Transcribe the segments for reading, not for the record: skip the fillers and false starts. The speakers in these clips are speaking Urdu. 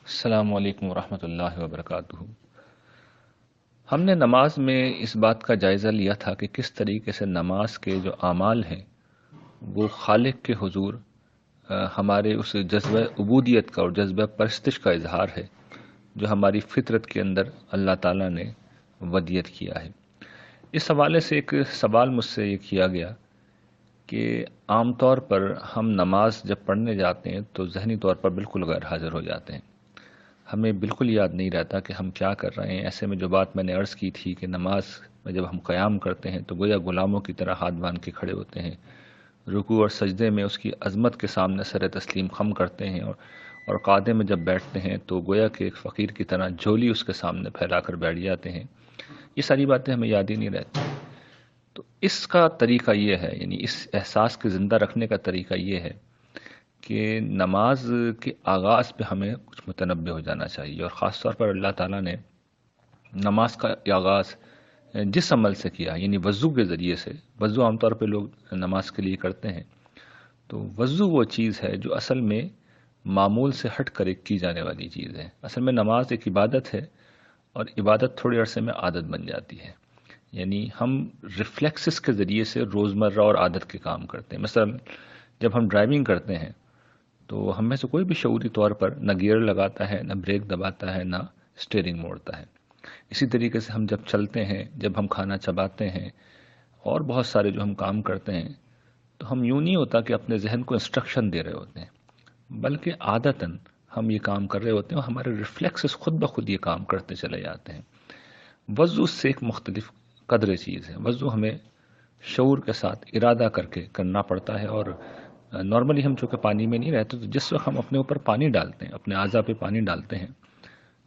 السلام علیکم ورحمۃ اللہ وبرکاتہ۔ ہم نے نماز میں اس بات کا جائزہ لیا تھا کہ کس طریقے سے نماز کے جو اعمال ہیں وہ خالق کے حضور ہمارے اس جذبہ عبودیت کا اور جذبہ پرستش کا اظہار ہے جو ہماری فطرت کے اندر اللہ تعالیٰ نے ودیت کیا ہے۔ اس حوالے سے ایک سوال مجھ سے یہ کیا گیا کہ عام طور پر ہم نماز جب پڑھنے جاتے ہیں تو ذہنی طور پر بالکل غیر حاضر ہو جاتے ہیں، ہمیں بالکل یاد نہیں رہتا کہ ہم کیا کر رہے ہیں۔ ایسے میں جو بات میں نے عرض کی تھی کہ نماز میں جب ہم قیام کرتے ہیں تو گویا غلاموں کی طرح ہاتھ باندھ کے کھڑے ہوتے ہیں، رکوع اور سجدے میں اس کی عظمت کے سامنے سر تسلیم خم کرتے ہیں، اور قعدے میں جب بیٹھتے ہیں تو گویا کہ ایک فقیر کی طرح جھولی اس کے سامنے پھیلا کر بیٹھ جاتے ہیں۔ یہ ساری باتیں ہمیں یاد ہی نہیں رہتی۔ تو اس کا طریقہ یہ ہے، یعنی اس احساس کے زندہ رکھنے کا طریقہ یہ ہے کہ نماز کے آغاز پہ ہمیں کچھ متنبہ ہو جانا چاہیے، اور خاص طور پر اللہ تعالیٰ نے نماز کا آغاز جس عمل سے کیا، یعنی وضو کے ذریعے سے۔ وضو عام طور پہ لوگ نماز کے لیے کرتے ہیں، تو وضو وہ چیز ہے جو اصل میں معمول سے ہٹ کر ایک کی جانے والی چیز ہے۔ اصل میں نماز ایک عبادت ہے، اور عبادت تھوڑے عرصے میں عادت بن جاتی ہے، یعنی ہم ریفلیکسز کے ذریعے سے روزمرہ اور عادت کے کام کرتے ہیں۔ مثلا جب ہم ڈرائیونگ کرتے ہیں تو ہم میں سے کوئی بھی شعوری طور پر نہ گیئر لگاتا ہے، نہ بریک دباتا ہے، نہ اسٹیئرنگ موڑتا ہے۔ اسی طریقے سے ہم جب چلتے ہیں، جب ہم کھانا چباتے ہیں، اور بہت سارے جو ہم کام کرتے ہیں، تو ہم یوں نہیں ہوتا کہ اپنے ذہن کو انسٹرکشن دے رہے ہوتے ہیں، بلکہ عادتاً ہم یہ کام کر رہے ہوتے ہیں اور ہمارے ریفلیکسز خود بخود یہ کام کرتے چلے جاتے ہیں۔ وضو سے ایک مختلف قدر چیز ہے۔ وضو ہمیں شعور کے ساتھ ارادہ کر کے کرنا پڑتا ہے، اور نارملی ہم چونکہ پانی میں نہیں رہتے، تو جس وقت ہم اپنے اوپر پانی ڈالتے ہیں، اپنے اعضاء پہ پانی ڈالتے ہیں،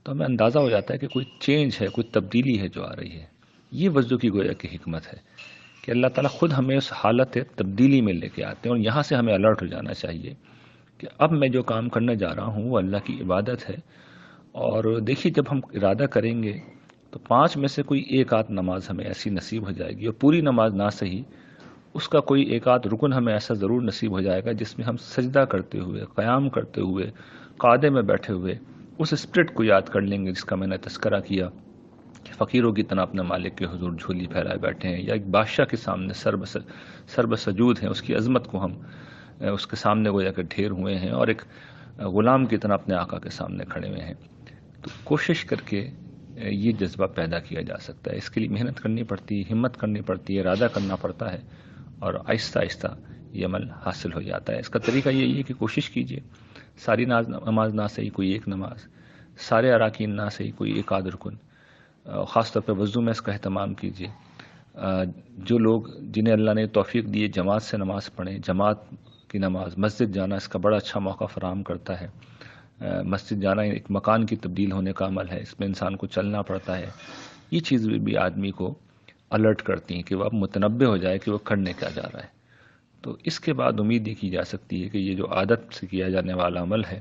تو ہمیں اندازہ ہو جاتا ہے کہ کوئی چینج ہے، کوئی تبدیلی ہے جو آ رہی ہے۔ یہ وضو کی گویا کی حکمت ہے کہ اللہ تعالیٰ خود ہمیں اس حالت تبدیلی میں لے کے آتے ہیں، اور یہاں سے ہمیں الرٹ ہو جانا چاہیے کہ اب میں جو کام کرنے جا رہا ہوں وہ اللہ کی عبادت ہے۔ اور دیکھیے، جب ہم ارادہ کریں گے تو 5 میں سے کوئی ایک آدھ نماز ہمیں ایسی نصیب ہو جائے گی، اور پوری نماز نہ صحیح، اس کا کوئی ایک آدھ رکن ہمیں ایسا ضرور نصیب ہو جائے گا جس میں ہم سجدہ کرتے ہوئے، قیام کرتے ہوئے، قعدے میں بیٹھے ہوئے اس اسپرٹ کو یاد کر لیں گے جس کا میں نے تذکرہ کیا کہ فقیروں کی طرح اپنے مالک کے حضور جھولی پھیلائے بیٹھے ہیں، یا ایک بادشاہ کے سامنے سرب سجود ہیں، اس کی عظمت کو ہم اس کے سامنے گویا کہ ڈھیر ہوئے ہیں، اور ایک غلام کی طرح اپنے آقا کے سامنے کھڑے ہوئے ہیں۔ تو کوشش کر کے یہ جذبہ پیدا کیا جا سکتا ہے۔ اس کے لیے محنت کرنی پڑتی ہے، ہمت کرنی پڑتی ہے، ارادہ کرنا پڑتا ہے، اور آہستہ آہستہ یہ عمل حاصل ہو جاتا ہے۔ اس کا طریقہ یہی ہے کہ کوشش کیجئے، ساری نماز نہ صحیح کوئی ایک نماز، سارے اراکین نہ صحیح کوئی ایک آدھ رکن، خاص طور پہ وضو میں اس کا اہتمام کیجئے۔ جو لوگ جنہیں اللہ نے توفیق دی جماعت سے نماز پڑھیں، جماعت کی نماز، مسجد جانا اس کا بڑا اچھا موقع فراہم کرتا ہے۔ مسجد جانا ایک مکان کی تبدیل ہونے کا عمل ہے، اس میں انسان کو چلنا پڑتا ہے۔ یہ چیز بھی آدمی کو الرٹ کرتی ہیں کہ وہ اب متنبہ ہو جائے کہ وہ کرنے کیا جا رہا ہے۔ تو اس کے بعد امید یہ کی جا سکتی ہے کہ یہ جو عادت سے کیا جانے والا عمل ہے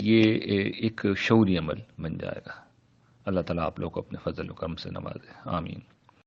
یہ ایک شعوری عمل بن جائے گا۔ اللہ تعالیٰ آپ لوگ کو اپنے فضل و کرم سے نوازے، آمین۔